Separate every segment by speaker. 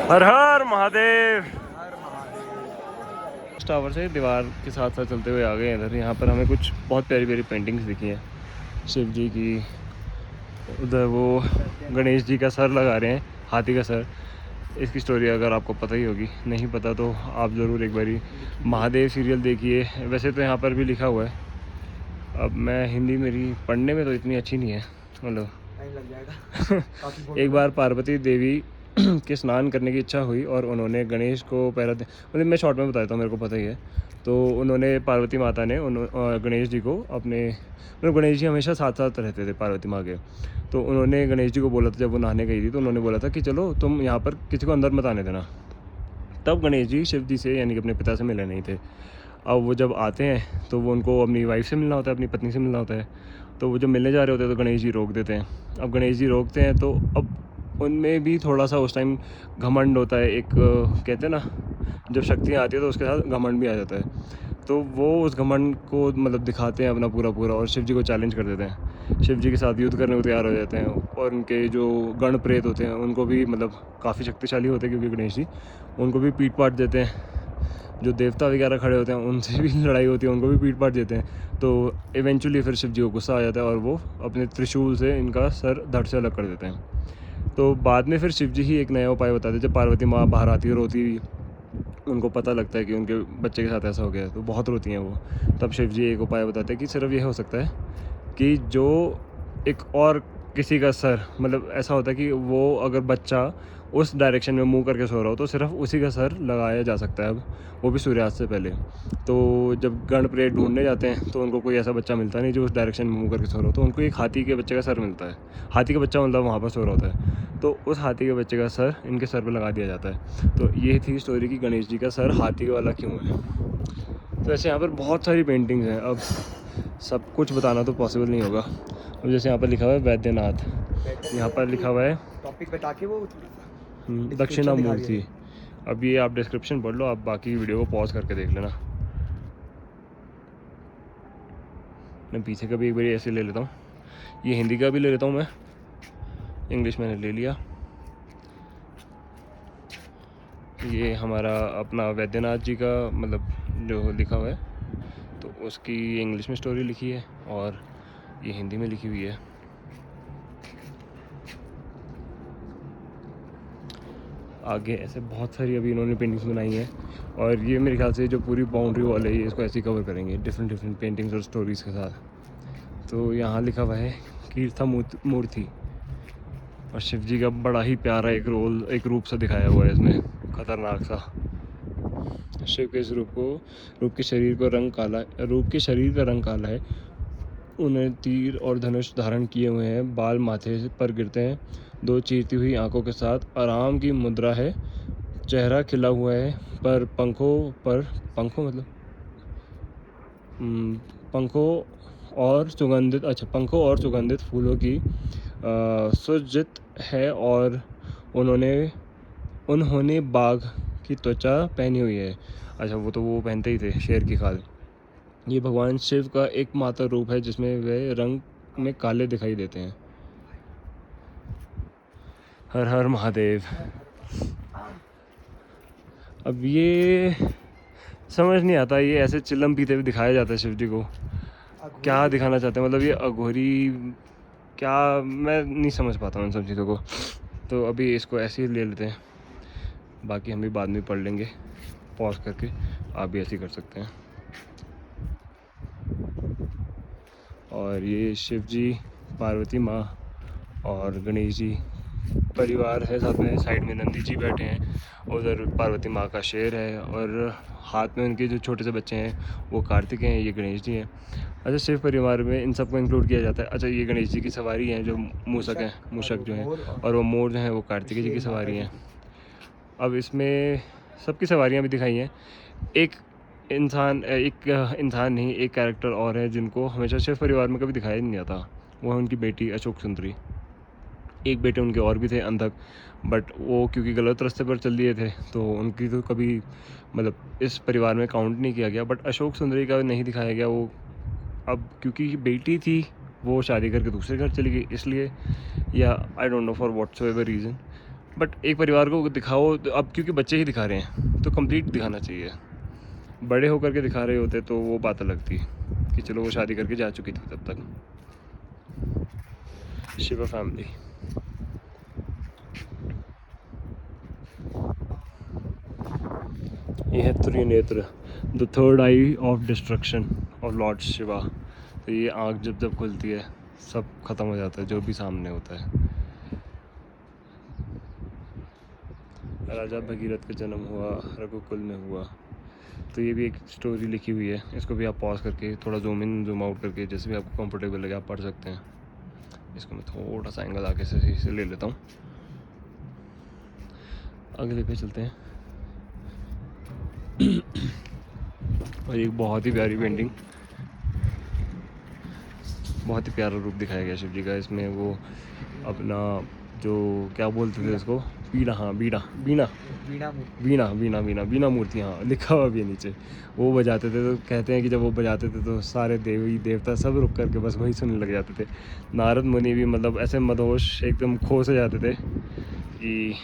Speaker 1: हर हर Mahadev. Tower से दीवार के साथ साथ चलते हुए आ गए इधर। यहाँ पर हमें कुछ बहुत प्यारी प्यारी पेंटिंग्स दिखी हैं शिव जी की। उधर वो गणेश जी का सर लगा रहे हैं, हाथी का सर। इसकी स्टोरी अगर आपको पता ही होगी, नहीं पता तो आप ज़रूर एक बारी महादेव सीरियल देखिए। वैसे तो यहाँ पर भी लिखा हुआ है, अब मैं हिंदी मेरी पढ़ने में तो इतनी अच्छी नहीं है, मतलब
Speaker 2: लग जाएगा।
Speaker 1: एक बार पार्वती देवी के स्नान करने की इच्छा हुई और उन्होंने गणेश को पहरा दे, मतलब मैं शॉर्ट में बता देता हूँ, मेरे को पता ही है। तो उन्होंने पार्वती माता ने गणेश जी को अपने, मतलब गणेश जी हमेशा साथ साथ रहते थे पार्वती माँ के। तो उन्होंने गणेश जी को बोला था, जब वो नहाने गई थी तो उन्होंने बोला था कि चलो तुम यहाँ पर किसी को अंदर मत आने देना। तब गणेश जी शिव जी से यानी कि अपने पिता से मिले नहीं थे। अब वो जब आते हैं तो वो उनको अपनी वाइफ से मिलना होता है, अपनी पत्नी से मिलना होता है। तो वो जब मिलने जा रहे होते हैं तो गणेश जी रोक देते हैं। अब गणेश जी रोकते हैं तो अब उनमें भी थोड़ा सा उस टाइम घमंड होता है, एक कहते हैं ना, जब शक्तियाँ आती है तो उसके साथ घमंड भी आ जाता है। तो वो उस घमंड को मतलब दिखाते हैं अपना पूरा पूरा, और शिव जी को चैलेंज कर देते हैं। शिव जी के साथ युद्ध करने को तैयार हो जाते हैं, और उनके जो गण प्रेत होते हैं उनको भी मतलब काफ़ी शक्तिशाली होते हैं, क्योंकि गणेश जी उनको भी पीट पाट देते हैं। जो देवता वगैरह खड़े होते हैं उनसे भी लड़ाई होती है, उनको भी पीट पाट देते हैं। तो इवेंचुअली फिर शिव जी को गुस्सा आ जाता है और वो अपने त्रिशूल से इनका सर धड़ से अलग कर देते हैं। तो बाद में फिर शिव जी ही एक नया उपाय बताते हैं। जब पार्वती माँ बाहर आती है रोती हुई, उनको पता लगता है कि उनके बच्चे के साथ ऐसा हो गया है, तो बहुत रोती हैं वो। तब शिव जी एक उपाय बताते हैं कि सिर्फ ये हो सकता है कि जो एक और किसी का सर, मतलब ऐसा होता है कि वो अगर बच्चा उस डायरेक्शन में मुंह करके सो रहा हो तो सिर्फ उसी का सर लगाया जा सकता है, अब वो भी सूर्यास्त से पहले। तो जब गण प्रेत ढूंढने जाते हैं तो उनको कोई ऐसा बच्चा मिलता नहीं जो उस डायरेक्शन में मुंह करके सो रहा हो, तो उनको एक हाथी के बच्चे का सर मिलता है। हाथी का बच्चा मतलब वहाँ पर सो रहा होता है, तो उस हाथी के बच्चे का सर इनके सर पर लगा दिया जाता है। तो ये थी स्टोरी कि गणेश जी का सर हाथी वाला क्यों है। तो ऐसे यहाँ पर बहुत सारी पेंटिंग्स हैं, अब सब कुछ बताना तो पॉसिबल नहीं होगा। अब जैसे यहाँ पर लिखा हुआ है वैद्यनाथ, यहाँ पर लिखा हुआ है
Speaker 2: टॉपिक बता के वो
Speaker 1: दक्षिणामूर्ति। अब ये आप डिस्क्रिप्शन पढ़ लो, आप बाकी वीडियो को पॉज करके देख लेना। मैं पीछे का भी एक बार ऐसे ले लेता हूँ, ये हिंदी का भी ले लेता हूँ मैं, इंग्लिश मैंने ले लिया। ये हमारा अपना वैद्यनाथ जी का मतलब जो लिखा हुआ है, तो उसकी इंग्लिश में स्टोरी लिखी है और ये हिंदी में लिखी हुई है। आगे ऐसे बहुत सारी अभी इन्होंने पेंटिंग्स बनाई हैं, और ये मेरे ख्याल से जो पूरी बाउंड्री वॉल है ये इसको ऐसे ही कवर करेंगे डिफरेंट डिफरेंट पेंटिंग्स और स्टोरीज़ के साथ। तो यहाँ लिखा हुआ है कीर्था मूर्ति, और शिव जी का बड़ा ही प्यारा एक रूप सा दिखाया हुआ है इसमें, खतरनाक सा। शिव के इस रूप के शरीर का रंग काला है। उन्हें तीर और धनुष धारण किए हुए हैं, बाल माथे पर गिरते हैं, दो चीरती हुई आंखों के साथ आराम की मुद्रा है, चेहरा खिला हुआ है, पर पंखों मतलब पंखों और सुगंधित फूलों की सुसज्जित है, और उन्होंने बाघ की त्वचा पहनी हुई है। अच्छा, वो तो वो पहनते ही थे, शेर की खाल। ये भगवान शिव का एकमात्र रूप है जिसमें वे रंग में काले दिखाई देते हैं। हर हर महादेव। अब ये समझ नहीं आता, ये ऐसे चिलम पीते हुए दिखाया जाता है शिव जी को, क्या दिखाना चाहते हैं, मतलब ये अघोरी क्या, मैं नहीं समझ पाता हूँ इन सब चीज़ों को। तो अभी इसको ऐसे ही ले लेते हैं, बाकी हम भी बाद में पढ़ लेंगे पॉज करके, आप भी ऐसे ही कर सकते हैं। और ये शिव जी, पार्वती माँ और गणेश जी परिवार है साथ में, साइड में नंदी जी बैठे हैं, उधर पार्वती माँ का शेर है, और हाथ में उनके जो छोटे से बच्चे हैं वो कार्तिक हैं, ये गणेश जी हैं। अच्छा, शिव परिवार में इन सबको इंक्लूड किया जाता है। अच्छा, ये गणेश जी की सवारी हैं जो मूषक जो हैं, और वो मोर जो हैं वो कार्तिक जी की सवारी हैं। अब इसमें सबकी सवारियाँ भी दिखाई हैं। एक इंसान नहीं, एक कैरेक्टर और है जिनको हमेशा शिव परिवार में कभी दिखाया नहीं जाता, वो है उनकी बेटी अशोक सुंदरी। एक बेटे उनके और भी थे अंधक, बट वो क्योंकि गलत रास्ते पर चल दिए थे तो उनकी तो कभी मतलब इस परिवार में काउंट नहीं किया गया, बट अशोक सुंदरी का नहीं दिखाया गया। वो अब क्योंकि बेटी थी वो शादी करके दूसरे घर चली गई इसलिए, या I don't know for whatsoever reason. But एक परिवार को दिखाओ तो अब क्योंकि बच्चे ही दिखा रहे हैं तो कंप्लीट दिखाना चाहिए। बड़े होकर के दिखा रहे होते तो वो बात अलग थी कि चलो वो शादी करके जा चुकी थी तब तक। शिवा फैमिली। ये है Trinetra, the third I of destruction of Lord Shiva. तो ये आँख जब जब खुलती है सब खत्म हो जाता है जो भी सामने होता है। राजा भगीरथ का जन्म हुआ रघुकुल में हुआ। तो ये भी एक स्टोरी लिखी हुई है, इसको भी आप पॉज करके थोड़ा जूम इन जूम आउट करके जैसे भी आपको कंफर्टेबल लगे आप पढ़ सकते हैं। इसको मैं थोड़ा सा एंगल आगे से सही से ले लेता हूँ। अगले पे चलते हैं। और एक बहुत ही प्यारी पेंटिंग, बहुत ही प्यारा रूप दिखाया गया शिव जी का इसमें। वो अपना जो क्या बोलते थे इसको, बीड़ा, हाँ बीड़ा, बीना
Speaker 2: वीणा मूर्ति।
Speaker 1: वीणा वीणा वीणा वीणा मूर्ति, हाँ लिखा हुआ भी है नीचे। वो बजाते थे तो कहते हैं कि जब वो बजाते थे तो सारे देवी देवता सब रुक करके बस वही सुनने लग जाते थे। नारद मुनि भी मतलब ऐसे मदहोश एकदम खो से जाते थे कि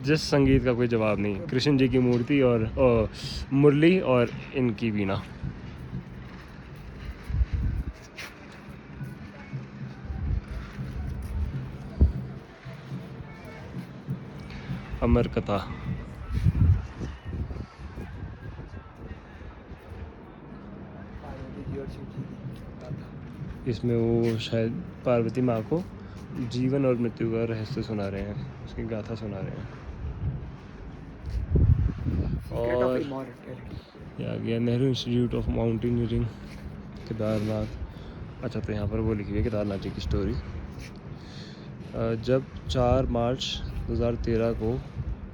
Speaker 1: जिस संगीत का कोई जवाब नहीं। कृष्ण जी की मूर्ति और मुरली और इनकी वीणा। अमर कथा।
Speaker 2: पार्वती जी और शिव जी की गाथा।
Speaker 1: इसमें वो शायद पार्वती माँ को जीवन और मृत्यु का रहस्य सुना रहे हैं, उसकी गाथा सुना रहे हैं।
Speaker 2: Secret of
Speaker 1: और
Speaker 2: Immortality।
Speaker 1: ये आ गया Nehru institute of mountaineering Kedarnath. अच्छा तो यहाँ पर वो लिखी हुई है केदारनाथ जी की स्टोरी। जब 4 मार्च 2013 को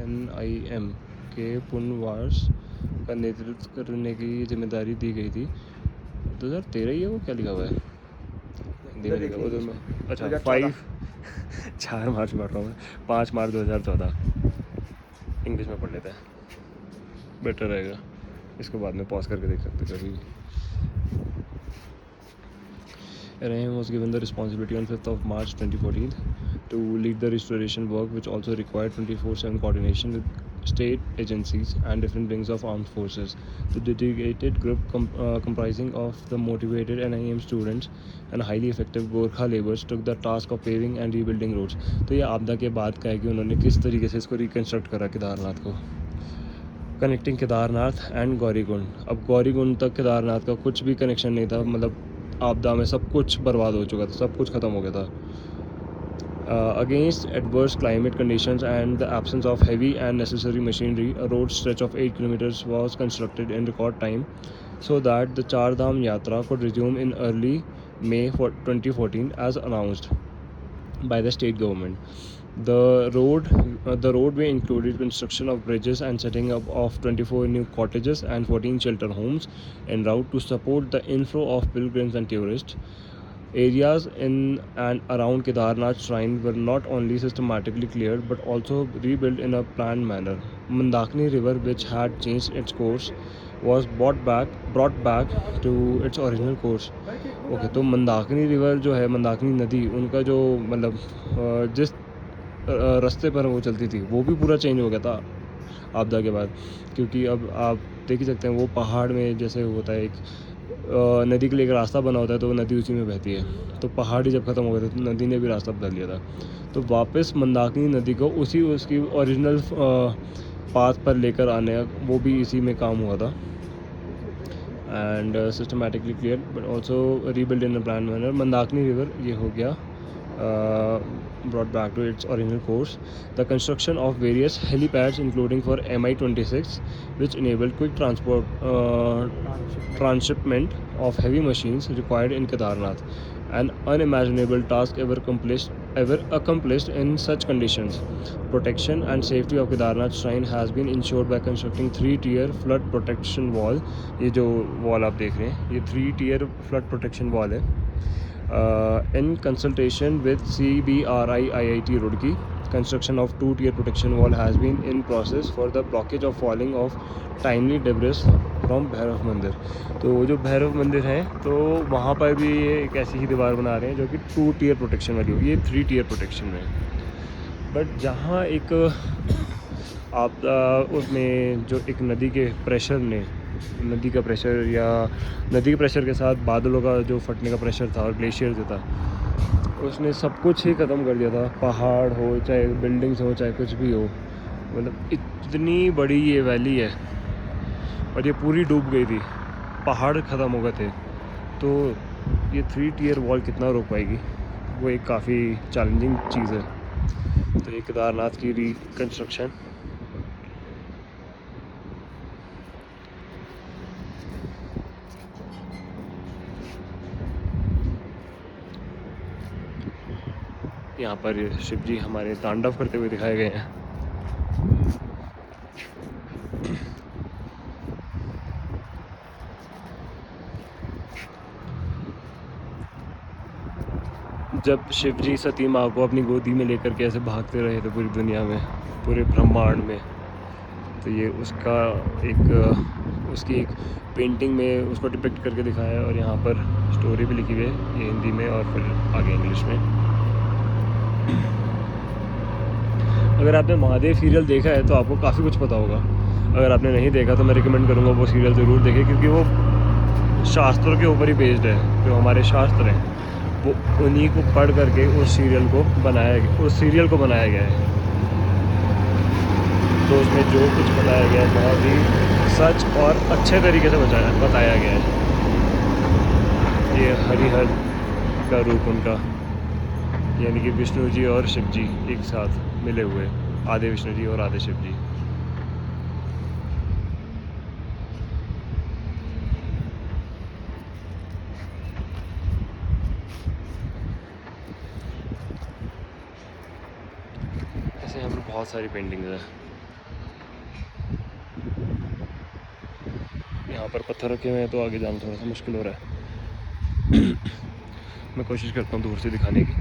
Speaker 1: NIM के पुनर्वास का नेतृत्व करने की जिम्मेदारी दी गई थी। 2013 ही है वो, क्या लिखा हुआ है हिंदी में लिखा हुआ उधर में। अच्छा
Speaker 2: 2014।
Speaker 1: 4 मार्च पढ़ रहा हूँ मैं, 5 मार्च 2014। इंग्लिश में पढ़ लेते हैं, बेटर रहेगा। इसको बाद में पॉज करके देख सकते कभी भी। Rahim was given the responsibility on 5th of March 2014 to lead the restoration work, which also required 24/7 coordination with state agencies and different wings of armed forces. The dedicated group comprising of the motivated NIM students and highly effective Gorkha laborers took the task of paving and rebuilding roads. तो ये आपदा के बाद का है कि उन्होंने किस तरीके से इसको रिकन्स्ट्रक्ट करा केदारनाथ को, कनेक्टिंग केदारनाथ एंड गौरीकुंड। अब गौरीकुंड तक केदारनाथ का कुछ भी कनेक्शन नहीं था, मतलब आपदा में सब कुछ बर्बाद हो चुका था, सब कुछ ख़त्म हो गया था। Against adverse climate conditions and the absence of heavy and necessary machinery, a road stretch of 8 kilometers was constructed in record time so that the Char Dham Yatra could resume in early May 2014 as announced by the state government. The roadway included construction of bridges and setting up of 24 new cottages and 14 shelter homes en route to support the inflow of pilgrims and tourists. Areas in and around Kedarnath shrine were not only systematically cleared but also rebuilt in a planned manner. Mandakini River, which had changed its course, was brought back to its original course. Okay तो Mandakini river जो है, मंदाकिनी नदी, उनका जो मतलब जिस रास्ते पर वो चलती थी वो भी पूरा चेंज हो गया था आपदा के बाद। क्योंकि अब आप देख ही सकते हैं वो पहाड़ में जैसे होता है एक नदी के लिए एक रास्ता बना होता है तो वो नदी उसी में बहती है। तो पहाड़ ही जब ख़त्म हो गए थे तो नदी ने भी रास्ता बदल लिया था। तो वापस मंदाकिनी नदी को उसकी ओरिजिनल पाथ पर लेकर आने वो भी इसी में काम हुआ था। And systematically clear but also rebuild in a plan manner. Mandakini river ये हो गया brought back to its original course. The construction of various helipads including for Mi-26 which enabled quick transshipment of heavy machines required in Kedarnath, an unimaginable task ever accomplished in such conditions. Protection and safety of Kedarnath shrine has been ensured by constructing 3-tier flood protection wall. ये जो wall आप देख रहे हैं ये 3-tier flood protection wall है। In consultation with CBRI IIT Roorkee, construction of 2-tier protection wall has been in process for the blockage of falling of timely debris from Bhairav मंदिर। तो वो जो भैरव मंदिर है तो वहाँ पर भी ये एक ऐसी ही दीवार बना रहे हैं जो कि 2 टियर प्रोटेक्शन वाली होगी, ये 3 टियर प्रोटेक्शन में है। बट जहाँ एक आपदा उसमें जो एक नदी के प्रेशर ने, नदी का प्रेशर या नदी के प्रेशर के साथ बादलों का जो फटने का प्रेशर था और ग्लेशियर जो था, उसने सब कुछ ही ख़त्म कर दिया था। पहाड़ हो, चाहे बिल्डिंग्स हो, चाहे कुछ भी हो, मतलब इतनी बड़ी ये वैली है और ये पूरी डूब गई थी, पहाड़ ख़त्म हो गए थे। तो ये 3 टियर वॉल कितना रोक पाएगी, वो एक काफ़ी चैलेंजिंग चीज़ है। तो ये केदारनाथ की रिकन्स्ट्रक्शन। यहाँ पर शिव जी हमारे तांडव करते हुए दिखाए गए हैं। जब शिव जी सती माँ को अपनी गोदी में लेकर के ऐसे भागते रहे थे पूरी दुनिया में, पूरे ब्रह्मांड में, तो ये उसका एक उसकी एक पेंटिंग में उसको डिपिक्ट करके दिखाया है। और यहाँ पर स्टोरी भी लिखी हुई है, ये हिंदी में और फिर आगे इंग्लिश में। अगर आपने महादेव सीरियल देखा है तो आपको काफ़ी कुछ पता होगा। अगर आपने नहीं देखा तो मैं रिकमेंड करूँगा वो सीरियल ज़रूर देखें, क्योंकि वो शास्त्रों के ऊपर ही बेस्ड है। जो हमारे शास्त्र हैं वो उन्हीं को पढ़ करके उस सीरियल को बनाया गया है। तो उसमें जो कुछ बताया गया है बहुत ही सच और अच्छे तरीके से बताया गया है। ये हरिहर का रूप उनका, यानी कि विष्णु जी और शिव जी एक साथ मिले हुए, आधे विष्णु जी और आधे शिव जी। ऐसे यहाँ पर बहुत सारी पेंटिंग्स हैं। यहाँ पर पत्थर रखे हुए हैं तो आगे जाना थोड़ा सा मुश्किल हो रहा है। मैं कोशिश करता हूँ दूर से दिखाने की।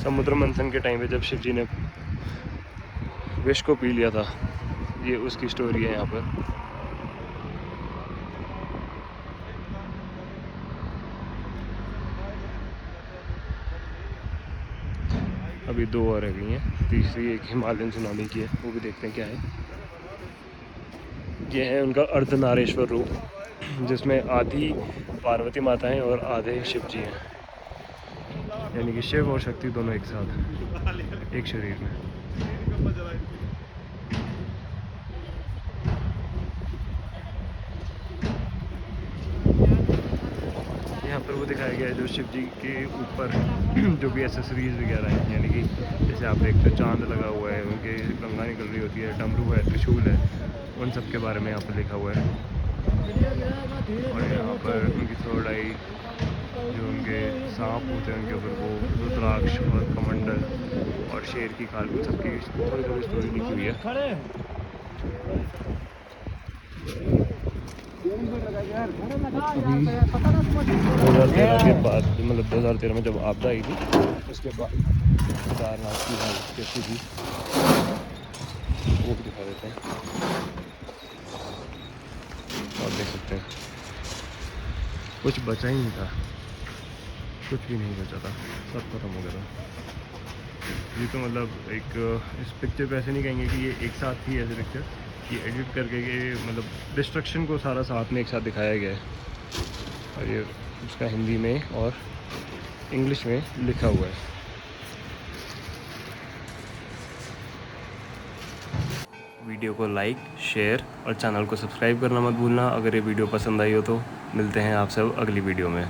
Speaker 1: समुद्र मंथन के टाइम पे जब शिव जी ने विष को पी लिया था, ये उसकी स्टोरी है यहाँ पर। अभी 2 और रह गई हैं, तीसरी एक हिमालयन सुनामी की है, वो भी देखते हैं क्या है। ये है उनका अर्धनारेश्वर रूप, जिसमें आधी पार्वती माता हैं और आधे शिव जी हैं, यानी कि शिव और शक्ति दोनों एक साथ एक शरीर में। यहाँ पर वो दिखाया गया है जो शिव जी के ऊपर जो भी एसेसरीज वगैरह हैं, यानी कि जैसे आप देखते हो चांद लगा हुआ है, उनके गंगा निकल रही होती है, डमरू है, त्रिशूल है, उन सब के बारे में यहाँ पर लिखा हुआ है। और यहाँ पर उनकी थर्ड आई, जो उनके सांप होते हैं उनके ऊपर वो रुद्राक्ष और कमंडल और शेर की खाल, उन सबकी थोड़ी थोड़ी स्टोरी लिखी हुई है। 2013 के बाद, मतलब 2013 में जब आपदा आई थी उसके बाद केदारनाथ की हालत कैसी थी वो भी दिखा देते हैं। आप देख सकते हैं कुछ बचा ही नहीं था, कुछ भी नहीं बचा था, सब खत्म हो गया था। ये तो मतलब एक इस पिक्चर को ऐसे नहीं कहेंगे कि ये एक साथ थी ऐसे पिक्चर, ये एडिट करके ये मतलब डिस्ट्रक्शन को सारा साथ में एक साथ दिखाया गया है। और ये उसका हिंदी में और इंग्लिश में लिखा हुआ है। वीडियो को लाइक, शेयर और चैनल को सब्सक्राइब करना मत भूलना। अगर ये वीडियो पसंद आई हो तो मिलते हैं आप सब अगली वीडियो में।